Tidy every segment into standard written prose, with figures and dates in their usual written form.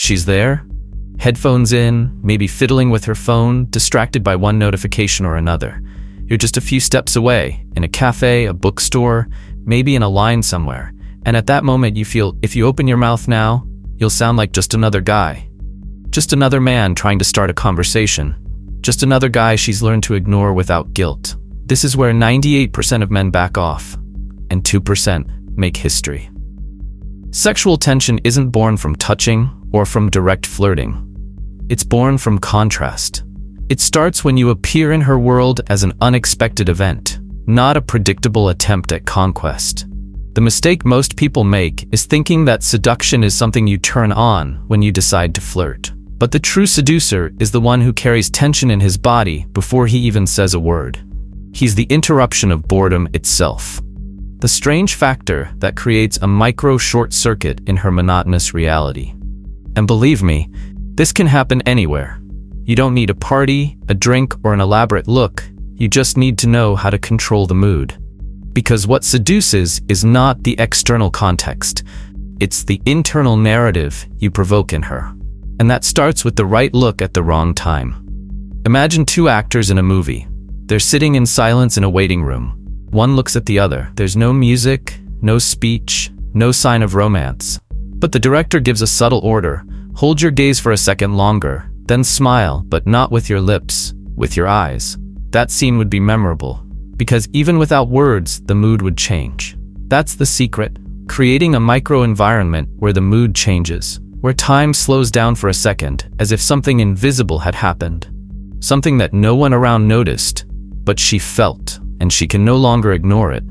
She's there, headphones in, maybe fiddling with her phone, distracted by one notification or another. You're just a few steps away, in a cafe, a bookstore, maybe in a line somewhere. And at that moment you feel, if you open your mouth now, you'll sound like just another guy. Just another man trying to start a conversation. Just another guy she's learned to ignore without guilt. This is where 98% of men back off, and 2% make history. Sexual tension isn't born from touching or from direct flirting. It's born from contrast. It starts when you appear in her world as an unexpected event, not a predictable attempt at conquest. The mistake most people make is thinking that seduction is something you turn on when you decide to flirt. But the true seducer is the one who carries tension in his body before he even says a word. He's the interruption of boredom itself. The strange factor that creates a micro short circuit in her monotonous reality. And believe me, this can happen anywhere. You don't need a party, a drink, or an elaborate look. You just need to know how to control the mood. Because what seduces is not the external context. It's the internal narrative you provoke in her. And that starts with the right look at the wrong time. Imagine two actors in a movie. They're sitting in silence in a waiting room. One looks at the other. There's no music, no speech, no sign of romance. But the director gives a subtle order. Hold your gaze for a second longer, then smile, but not with your lips, with your eyes. That scene would be memorable, because even without words, the mood would change. That's the secret, creating a micro-environment where the mood changes, where time slows down for a second, as if something invisible had happened. Something that no one around noticed, but she felt, and she can no longer ignore it.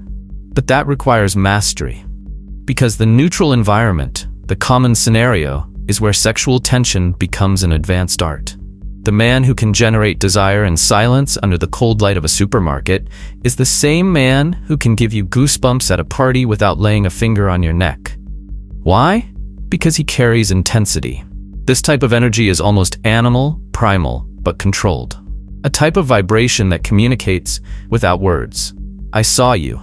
But that requires mastery. Because the neutral environment, the common scenario, is where sexual tension becomes an advanced art. The man who can generate desire in silence under the cold light of a supermarket is the same man who can give you goosebumps at a party without laying a finger on your neck. Why? Because he carries intensity. This type of energy is almost animal, primal, but controlled. A type of vibration that communicates without words. I saw you,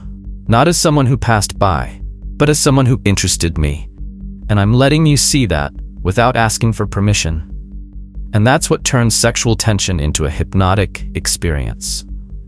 not as someone who passed by, but as someone who interested me. And I'm letting you see that without asking for permission. And that's what turns sexual tension into a hypnotic experience.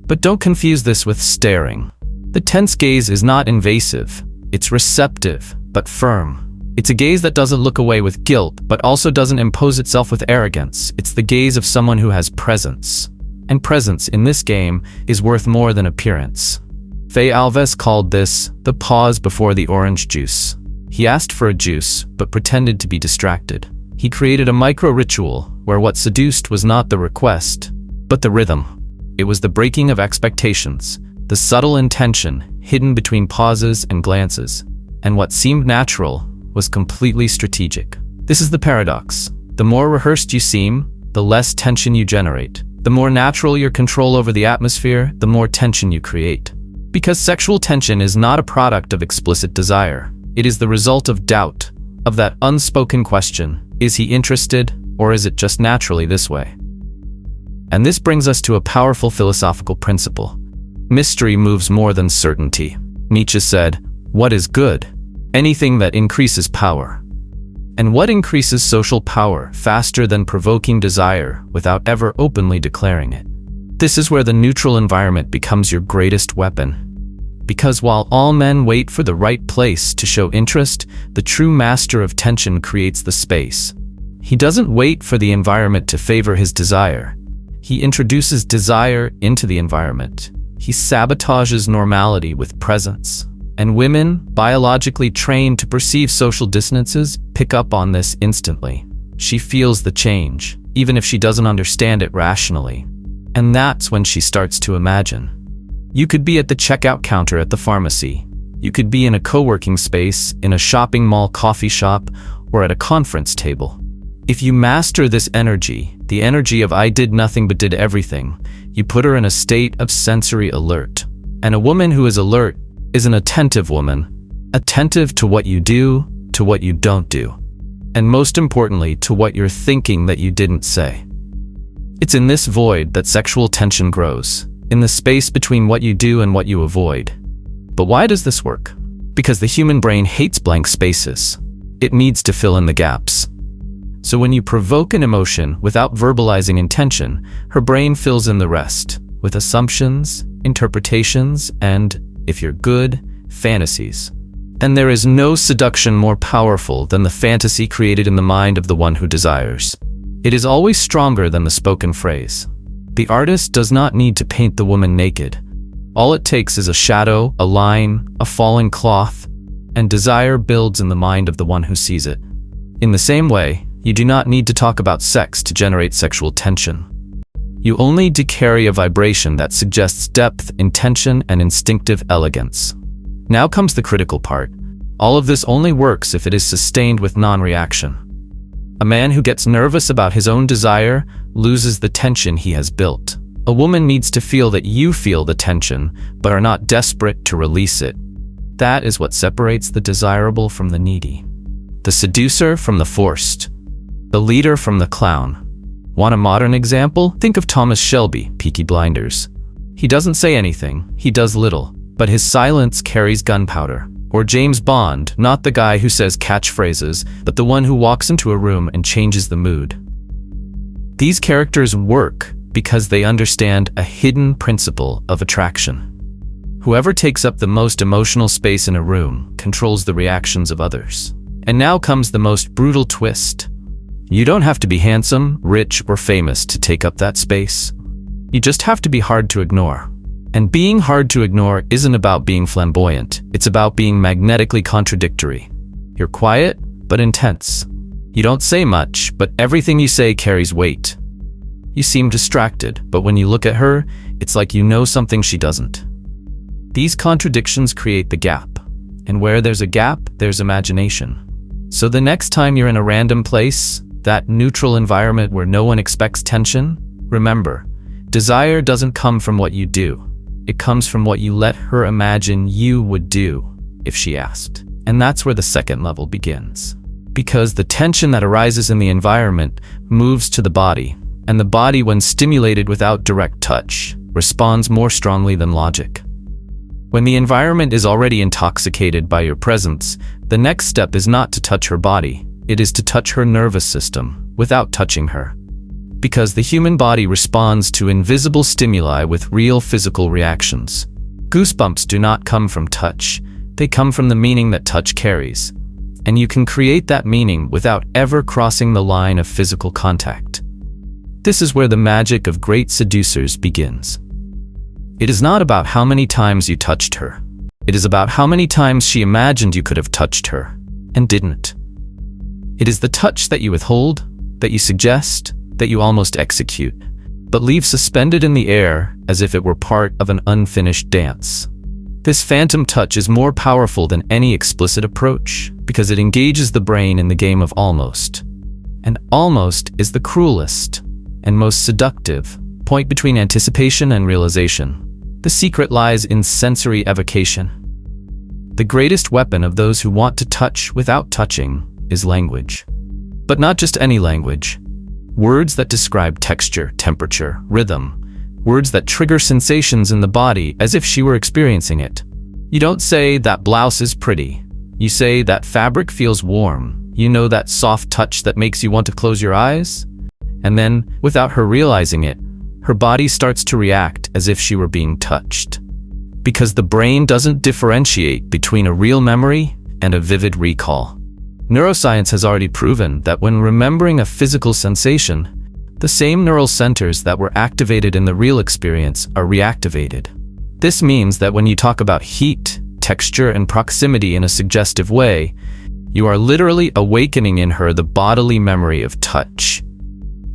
But don't confuse this with staring. The tense gaze is not invasive. It's receptive, but firm. It's a gaze that doesn't look away with guilt, but also doesn't impose itself with arrogance. It's the gaze of someone who has presence. And presence in this game is worth more than appearance. Faye Alves called this the pause before the orange juice. He asked for a juice, but pretended to be distracted. He created a micro-ritual where what seduced was not the request, but the rhythm. It was the breaking of expectations, the subtle intention hidden between pauses and glances. And what seemed natural was completely strategic. This is the paradox. The more rehearsed you seem, the less tension you generate. The more natural your control over the atmosphere, the more tension you create. Because sexual tension is not a product of explicit desire. It is the result of doubt, of that unspoken question, is he interested, or is it just naturally this way? And this brings us to a powerful philosophical principle. Mystery moves more than certainty. Nietzsche said, "What is good? Anything that increases power." And what increases social power faster than provoking desire without ever openly declaring it? This is where the neutral environment becomes your greatest weapon. Because while all men wait for the right place to show interest, the true master of tension creates the space. He doesn't wait for the environment to favor his desire. He introduces desire into the environment. He sabotages normality with presence. And women, biologically trained to perceive social dissonances, pick up on this instantly. She feels the change, even if she doesn't understand it rationally. And that's when she starts to imagine. You could be at the checkout counter at the pharmacy. You could be in a co-working space, in a shopping mall coffee shop, or at a conference table. If you master this energy, the energy of I did nothing but did everything, you put her in a state of sensory alert. And a woman who is alert is an attentive woman, attentive to what you do, to what you don't do, and most importantly, to what you're thinking that you didn't say. It's in this void that sexual tension grows, in the space between what you do and what you avoid. But why does this work? Because the human brain hates blank spaces. It needs to fill in the gaps. So when you provoke an emotion without verbalizing intention, her brain fills in the rest with assumptions, interpretations, and, if you're good, fantasies. And there is no seduction more powerful than the fantasy created in the mind of the one who desires. It is always stronger than the spoken phrase. The artist does not need to paint the woman naked. All it takes is a shadow, a line, a falling cloth, and desire builds in the mind of the one who sees it. In the same way, you do not need to talk about sex to generate sexual tension. You only need to carry a vibration that suggests depth, intention, and instinctive elegance. Now comes the critical part. All of this only works if it is sustained with non-reaction. A man who gets nervous about his own desire loses the tension he has built. A woman needs to feel that you feel the tension, but are not desperate to release it. That is what separates the desirable from the needy. The seducer from the forced. The leader from the clown. Want a modern example? Think of Thomas Shelby, Peaky Blinders. He doesn't say anything, he does little, but his silence carries gunpowder. Or James Bond, not the guy who says catchphrases, but the one who walks into a room and changes the mood. These characters work because they understand a hidden principle of attraction. Whoever takes up the most emotional space in a room controls the reactions of others. And now comes the most brutal twist. You don't have to be handsome, rich, or famous to take up that space. You just have to be hard to ignore. And being hard to ignore isn't about being flamboyant. It's about being magnetically contradictory. You're quiet, but intense. You don't say much, but everything you say carries weight. You seem distracted, but when you look at her, it's like you know something she doesn't. These contradictions create the gap. And where there's a gap, there's imagination. So the next time you're in a random place, that neutral environment where no one expects tension, remember, desire doesn't come from what you do. It comes from what you let her imagine you would do if she asked. And that's where the second level begins. Because the tension that arises in the environment moves to the body, and the body, when stimulated without direct touch, responds more strongly than logic. When the environment is already intoxicated by your presence, the next step is not to touch her body, it is to touch her nervous system without touching her. Because the human body responds to invisible stimuli with real physical reactions. Goosebumps do not come from touch, they come from the meaning that touch carries. And you can create that meaning without ever crossing the line of physical contact. This is where the magic of great seducers begins. It is not about how many times you touched her. It is about how many times she imagined you could have touched her and didn't. It is the touch that you withhold, that you suggest, that you almost execute, but leave suspended in the air as if it were part of an unfinished dance. This phantom touch is more powerful than any explicit approach because it engages the brain in the game of almost. And almost is the cruelest and most seductive point between anticipation and realization. The secret lies in sensory evocation. The greatest weapon of those who want to touch without touching is language. But not just any language. Words that describe texture, temperature, rhythm. Words that trigger sensations in the body as if she were experiencing it. You don't say, "That blouse is pretty." You say, "That fabric feels warm." You know, that soft touch that makes you want to close your eyes? And then, without her realizing it, her body starts to react as if she were being touched. Because the brain doesn't differentiate between a real memory and a vivid recall. Neuroscience has already proven that when remembering a physical sensation, the same neural centers that were activated in the real experience are reactivated. This means that when you talk about heat, texture, and proximity in a suggestive way, you are literally awakening in her the bodily memory of touch,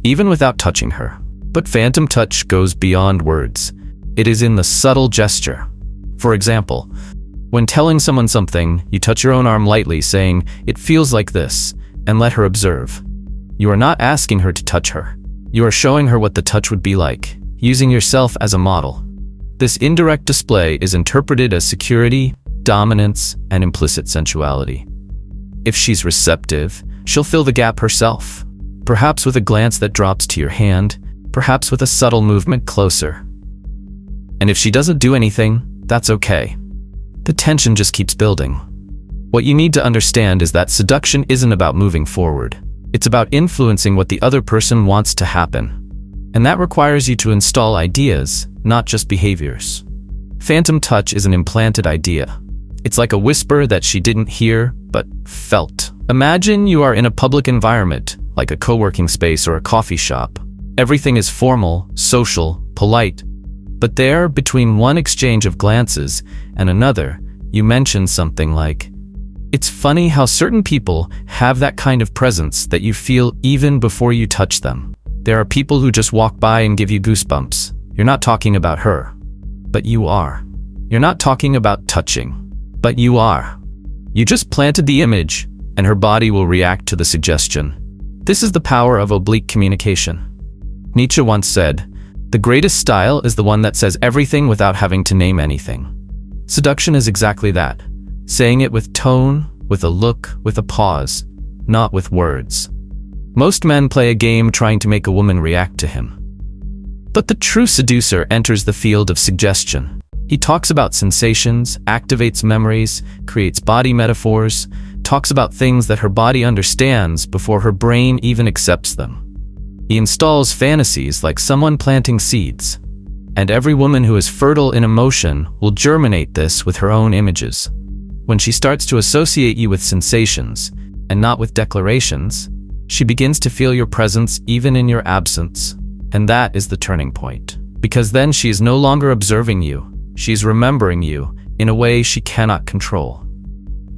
even without touching her. But phantom touch goes beyond words. It is in the subtle gesture. For example, when telling someone something, you touch your own arm lightly, saying, "It feels like this," and let her observe. You are not asking her to touch her. You are showing her what the touch would be like, using yourself as a model. This indirect display is interpreted as security, dominance, and implicit sensuality. If she's receptive, she'll fill the gap herself, perhaps with a glance that drops to your hand, perhaps with a subtle movement closer. And if she doesn't do anything, that's okay. The tension just keeps building. What you need to understand is that seduction isn't about moving forward. It's about influencing what the other person wants to happen. And that requires you to install ideas, not just behaviors. Phantom touch is an implanted idea. It's like a whisper that she didn't hear, but felt. Imagine you are in a public environment, like a co-working space or a coffee shop. Everything is formal, social, polite. But there, between one exchange of glances and another, you mention something like, "It's funny how certain people have that kind of presence that you feel even before you touch them. There are people who just walk by and give you goosebumps. You're not talking about her, but you are. You're not talking about touching, but you are. You just planted the image, and her body will react to the suggestion." This is the power of oblique communication. Nietzsche once said, "The greatest style is the one that says everything without having to name anything." Seduction is exactly that, saying it with tone, with a look, with a pause, not with words. Most men play a game trying to make a woman react to him. But the true seducer enters the field of suggestion. He talks about sensations, activates memories, creates body metaphors, talks about things that her body understands before her brain even accepts them. He installs fantasies like someone planting seeds. And every woman who is fertile in emotion will germinate this with her own images. When she starts to associate you with sensations, and not with declarations, she begins to feel your presence even in your absence. And that is the turning point. Because then she is no longer observing you, she is remembering you in a way she cannot control.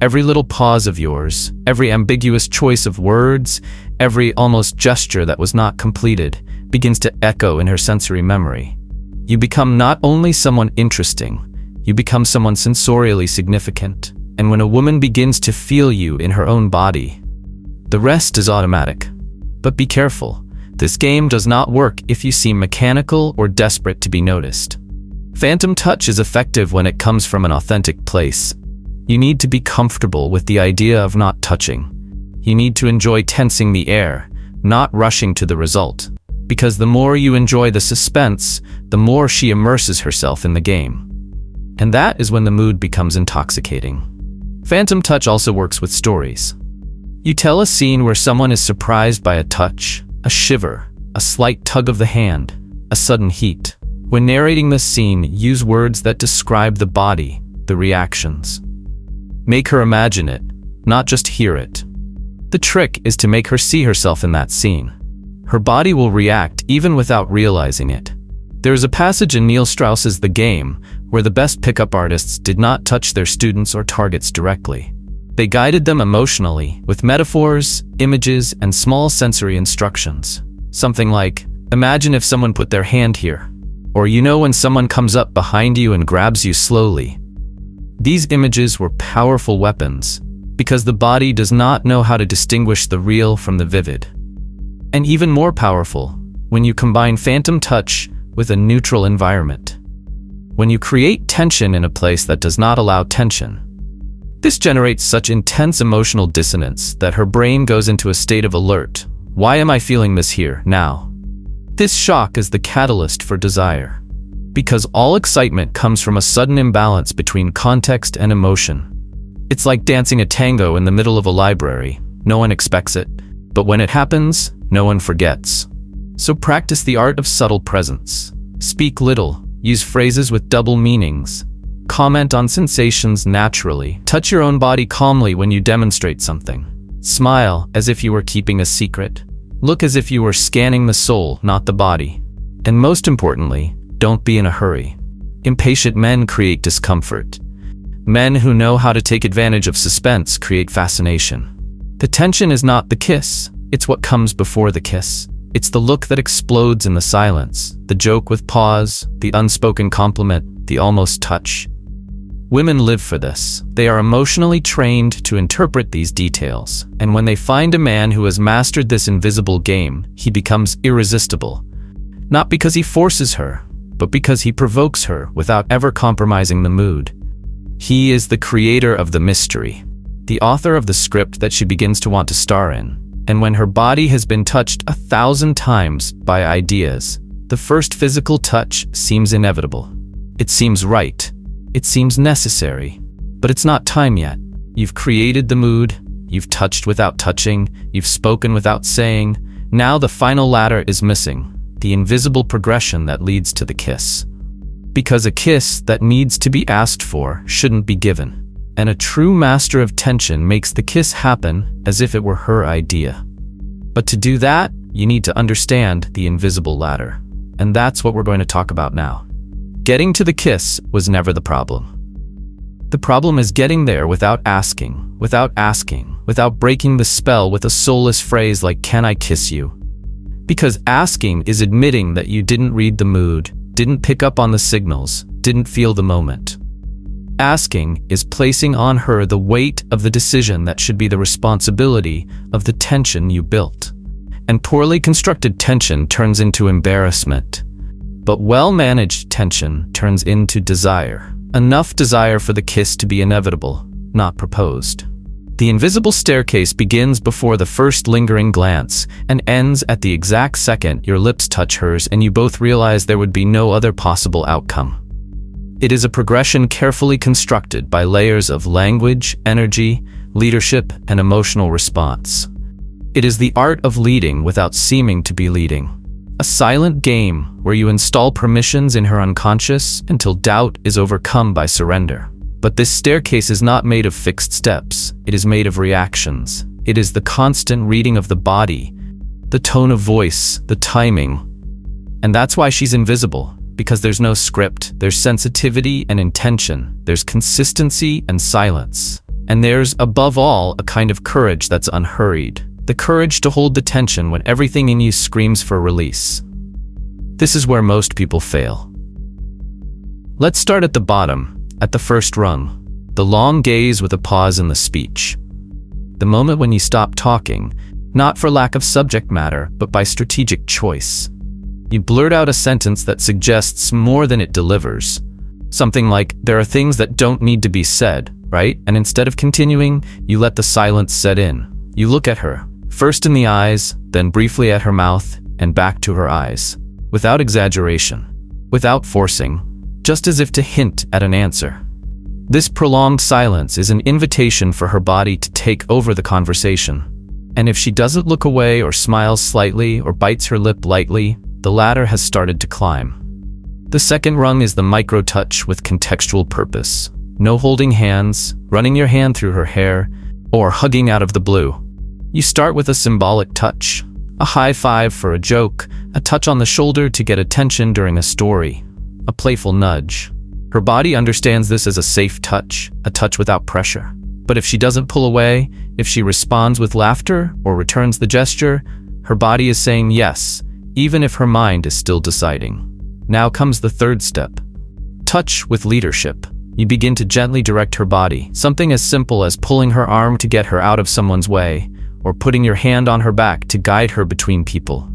Every little pause of yours, every ambiguous choice of words, every almost gesture that was not completed, begins to echo in her sensory memory. You become not only someone interesting, you become someone sensorially significant. And when a woman begins to feel you in her own body, the rest is automatic. But be careful. This game does not work if you seem mechanical or desperate to be noticed. Phantom touch is effective when it comes from an authentic place. You need to be comfortable with the idea of not touching. You need to enjoy tensing the air, not rushing to the result. Because the more you enjoy the suspense, the more she immerses herself in the game. And that is when the mood becomes intoxicating. Phantom touch also works with stories. You tell a scene where someone is surprised by a touch, a shiver, a slight tug of the hand, a sudden heat. When narrating this scene, use words that describe the body, the reactions. Make her imagine it, not just hear it. The trick is to make her see herself in that scene. Her body will react even without realizing it. There is a passage in Neil Strauss's The Game where the best pickup artists did not touch their students or targets directly. They guided them emotionally with metaphors, images, and small sensory instructions. Something like, imagine if someone put their hand here. Or you know when someone comes up behind you and grabs you slowly. These images were powerful weapons because the body does not know how to distinguish the real from the vivid. And even more powerful when you combine phantom touch with a neutral environment. When you create tension in a place that does not allow tension. This generates such intense emotional dissonance that her brain goes into a state of alert. Why am I feeling this here, now? This shock is the catalyst for desire. Because all excitement comes from a sudden imbalance between context and emotion. It's like dancing a tango in the middle of a library. No one expects it, but when it happens, no one forgets. So practice the art of subtle presence. Speak little, use phrases with double meanings. Comment on sensations naturally. Touch your own body calmly when you demonstrate something. Smile as if you were keeping a secret. Look as if you were scanning the soul, not the body. And most importantly, don't be in a hurry. Impatient men create discomfort. Men who know how to take advantage of suspense create fascination. The tension is not the kiss, it's what comes before the kiss. It's the look that explodes in the silence, the joke with pause, the unspoken compliment, the almost touch. Women live for this. They are emotionally trained to interpret these details, and when they find a man who has mastered this invisible game, he becomes irresistible. Not because he forces her, but because he provokes her without ever compromising the mood. He is the creator of the mystery, the author of the script that she begins to want to star in. And when her body has been touched 1,000 times by ideas, the first physical touch seems inevitable. It seems right. It seems necessary. But it's not time yet. You've created the mood, You've touched without touching, you've spoken without saying. Now the final ladder is missing, the invisible progression that leads to the kiss. Because a kiss that needs to be asked for shouldn't be given. And a true master of tension makes the kiss happen as if it were her idea. But to do that, you need to understand the invisible ladder. And that's what we're going to talk about now. Getting to the kiss was never the problem. The problem is getting there without asking, without breaking the spell with a soulless phrase like, "Can I kiss you?" Because asking is admitting that you didn't read the mood, didn't pick up on the signals, didn't feel the moment. Asking is placing on her the weight of the decision that should be the responsibility of the tension you built. And poorly constructed tension turns into embarrassment. But well-managed tension turns into desire. Enough desire for the kiss to be inevitable, not proposed. The invisible staircase begins before the first lingering glance and ends at the exact second your lips touch hers and you both realize there would be no other possible outcome. It is a progression carefully constructed by layers of language, energy, leadership, and emotional response. It is the art of leading without seeming to be leading. A silent game where you install permissions in her unconscious until doubt is overcome by surrender. But this staircase is not made of fixed steps. It is made of reactions. It is the constant reading of the body, the tone of voice, the timing. And that's why she's invisible, because there's no script, there's sensitivity and intention, there's consistency and silence. And there's, above all, a kind of courage that's unhurried. The courage to hold the tension when everything in you screams for release. This is where most people fail. Let's start at the bottom, at the first rung, the long gaze with a pause in the speech. The moment when you stop talking, not for lack of subject matter, but by strategic choice. You blurt out a sentence that suggests more than it delivers. Something like, "There are things that don't need to be said," right? And instead of continuing, you let the silence set in. You look at her. First in the eyes, then briefly at her mouth, and back to her eyes. Without exaggeration, without forcing, just as if to hint at an answer. This prolonged silence is an invitation for her body to take over the conversation. And if she doesn't look away or smiles slightly or bites her lip lightly, the ladder has started to climb. The second rung is the micro-touch with contextual purpose. No holding hands, running your hand through her hair, or hugging out of the blue. You start with a symbolic touch, a high five for a joke, a touch on the shoulder to get attention during a story, a playful nudge. Her body understands this as a safe touch, a touch without pressure. But if she doesn't pull away, if she responds with laughter or returns the gesture, her body is saying yes, even if her mind is still deciding. Now comes the third step. Touch with leadership. You begin to gently direct her body, something as simple as pulling her arm to get her out of someone's way, or putting your hand on her back to guide her between people.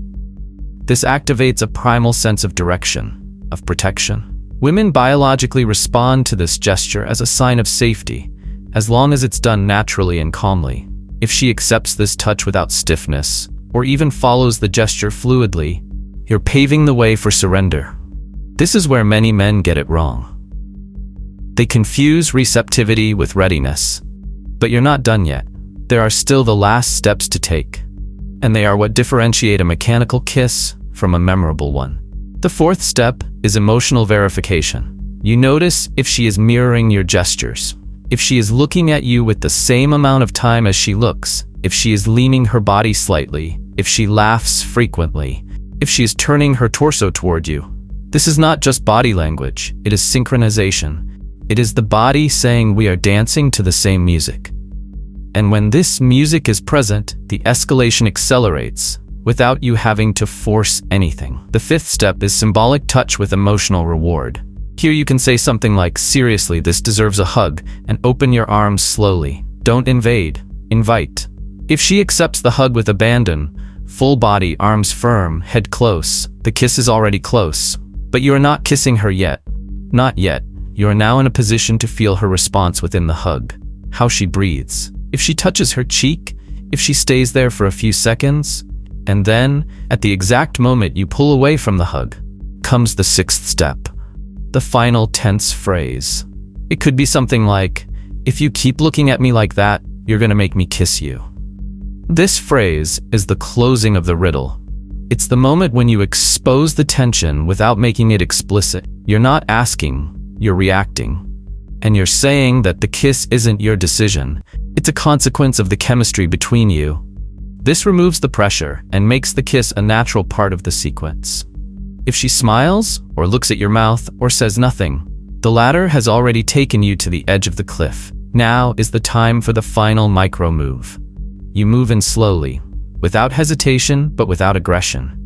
This activates a primal sense of direction, of protection. Women biologically respond to this gesture as a sign of safety, as long as it's done naturally and calmly. If she accepts this touch without stiffness, or even follows the gesture fluidly, you're paving the way for surrender. This is where many men get it wrong. They confuse receptivity with readiness. But you're not done yet. There are still the last steps to take, and they are what differentiate a mechanical kiss from a memorable one. The fourth step is emotional verification. You notice if she is mirroring your gestures, if she is looking at you with the same amount of time as she looks, if she is leaning her body slightly, if she laughs frequently, if she is turning her torso toward you. This is not just body language, it is synchronization. It is the body saying we are dancing to the same music. And when this music is present, the escalation accelerates without you having to force anything. The fifth step is symbolic touch with emotional reward. Here you can say something like, "Seriously, this deserves a hug," and open your arms slowly. Don't invade, invite. If she accepts the hug with abandon, full body, arms firm, head close, the kiss is already close. But you are not kissing her yet. Not yet. You are now in a position to feel her response within the hug. How she breathes. If she touches her cheek, if she stays there for a few seconds, and then, at the exact moment you pull away from the hug, comes the sixth step. The final tense phrase. It could be something like, "If you keep looking at me like that, You're gonna make me kiss you. This phrase is the closing of the riddle. It's the moment when you expose the tension without making it explicit. You're not asking, you're reacting. And you're saying that the kiss isn't your decision. It's a consequence of the chemistry between you. This removes the pressure and makes the kiss a natural part of the sequence. If she smiles, or looks at your mouth, or says nothing, the ladder has already taken you to the edge of the cliff. Now is the time for the final micro move. You move in slowly, without hesitation but without aggression.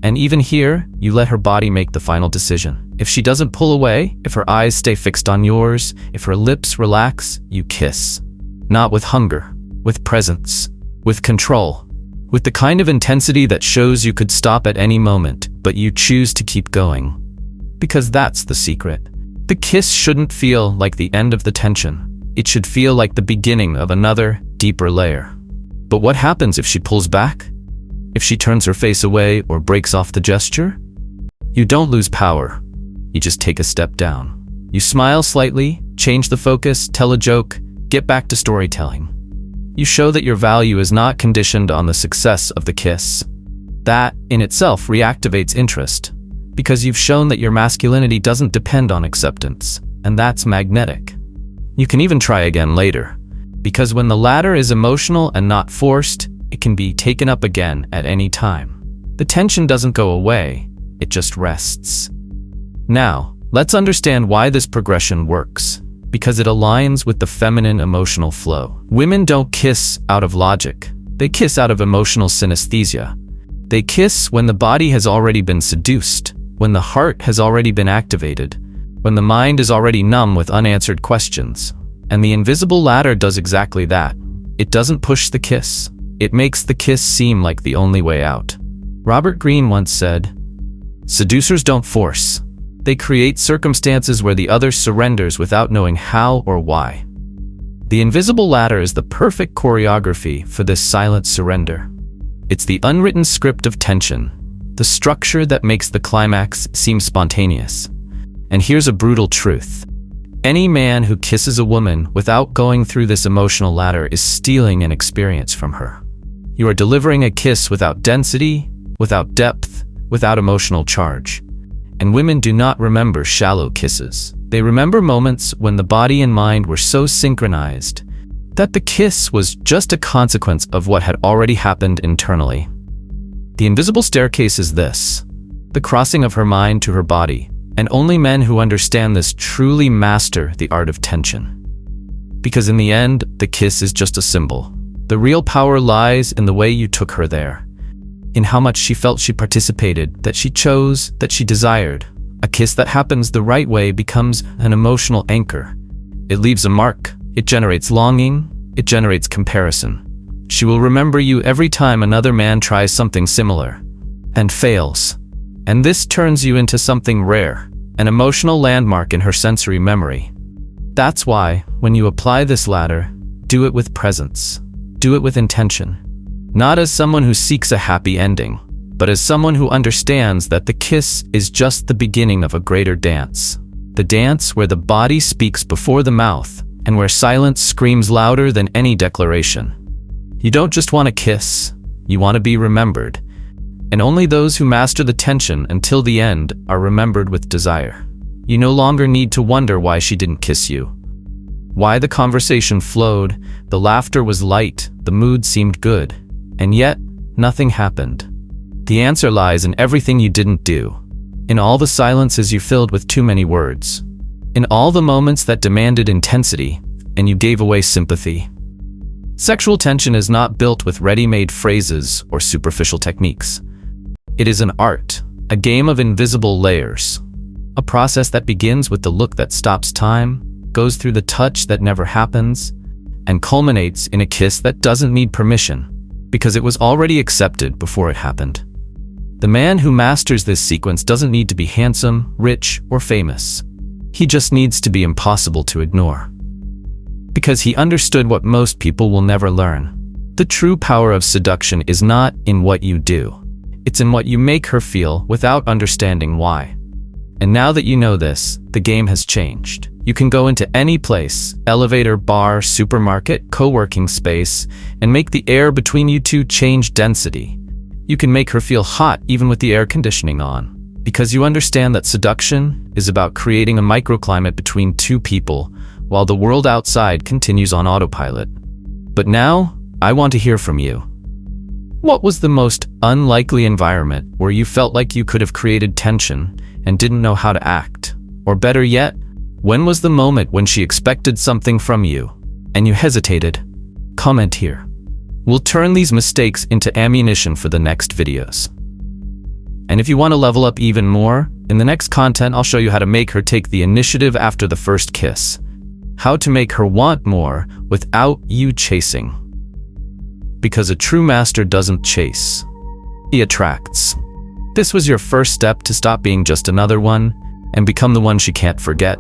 And even here, you let her body make the final decision. If she doesn't pull away, if her eyes stay fixed on yours, if her lips relax, you kiss. Not with hunger, with presence, with control, with the kind of intensity that shows you could stop at any moment, but you choose to keep going. Because that's the secret. The kiss shouldn't feel like the end of the tension. It should feel like the beginning of another, deeper layer. But what happens if she pulls back? If she turns her face away or breaks off the gesture? You don't lose power. You just take a step down. You smile slightly, change the focus, tell a joke, get back to storytelling. You show that your value is not conditioned on the success of the kiss. That, in itself, reactivates interest, because you've shown that your masculinity doesn't depend on acceptance, and that's magnetic. You can even try again later, because when the ladder is emotional and not forced, it can be taken up again at any time. The tension doesn't go away, it just rests. Now, let's understand why this progression works. Because it aligns with the feminine emotional flow. Women don't kiss out of logic. They kiss out of emotional synesthesia. They kiss when the body has already been seduced, when the heart has already been activated, when the mind is already numb with unanswered questions. And the invisible ladder does exactly that. It doesn't push the kiss. It makes the kiss seem like the only way out. Robert Greene once said, "Seducers don't force. They create circumstances where the other surrenders without knowing how or why." The invisible ladder is the perfect choreography for this silent surrender. It's the unwritten script of tension, the structure that makes the climax seem spontaneous. And here's a brutal truth. Any man who kisses a woman without going through this emotional ladder is stealing an experience from her. You are delivering a kiss without density, without depth, without emotional charge. And women do not remember shallow kisses. They remember moments when the body and mind were so synchronized that the kiss was just a consequence of what had already happened internally. The invisible staircase is this, the crossing of her mind to her body, and only men who understand this truly master the art of tension. Because in the end, the kiss is just a symbol. The real power lies in the way you took her there. In how much she felt she participated, that she chose, that she desired. A kiss that happens the right way becomes an emotional anchor. It leaves a mark. It generates longing. It generates comparison. She will remember you every time another man tries something similar and fails. And this turns you into something rare, an emotional landmark in her sensory memory. That's why, when you apply this ladder, do it with presence. Do it with intention. Not as someone who seeks a happy ending, but as someone who understands that the kiss is just the beginning of a greater dance. The dance where the body speaks before the mouth, and where silence screams louder than any declaration. You don't just want to kiss, you want to be remembered. And only those who master the tension until the end are remembered with desire. You no longer need to wonder why she didn't kiss you. Why the conversation flowed, the laughter was light, the mood seemed good. And yet, nothing happened. The answer lies in everything you didn't do. In all the silences you filled with too many words. In all the moments that demanded intensity, and you gave away sympathy. Sexual tension is not built with ready-made phrases or superficial techniques. It is an art, a game of invisible layers. A process that begins with the look that stops time, goes through the touch that never happens, and culminates in a kiss that doesn't need permission, because it was already accepted before it happened. The man who masters this sequence doesn't need to be handsome, rich, or famous. He just needs to be impossible to ignore. Because he understood what most people will never learn. The true power of seduction is not in what you do. It's in what you make her feel without understanding why. And now that you know this, the game has changed. You can go into any place, elevator, bar, supermarket, co-working space, and make the air between you two change density. You can make her feel hot even with the air conditioning on, because you understand that seduction is about creating a microclimate between two people while the world outside continues on autopilot. But now, I want to hear from you. What was the most unlikely environment where you felt like you could have created tension and didn't know how to act? Or better yet, when was the moment when she expected something from you and you hesitated? Comment here. We'll turn these mistakes into ammunition for the next videos. And if you want to level up even more, in the next content I'll show you how to make her take the initiative after the first kiss. How to make her want more without you chasing. Because a true master doesn't chase, he attracts. This was your first step to stop being just another one and become the one she can't forget.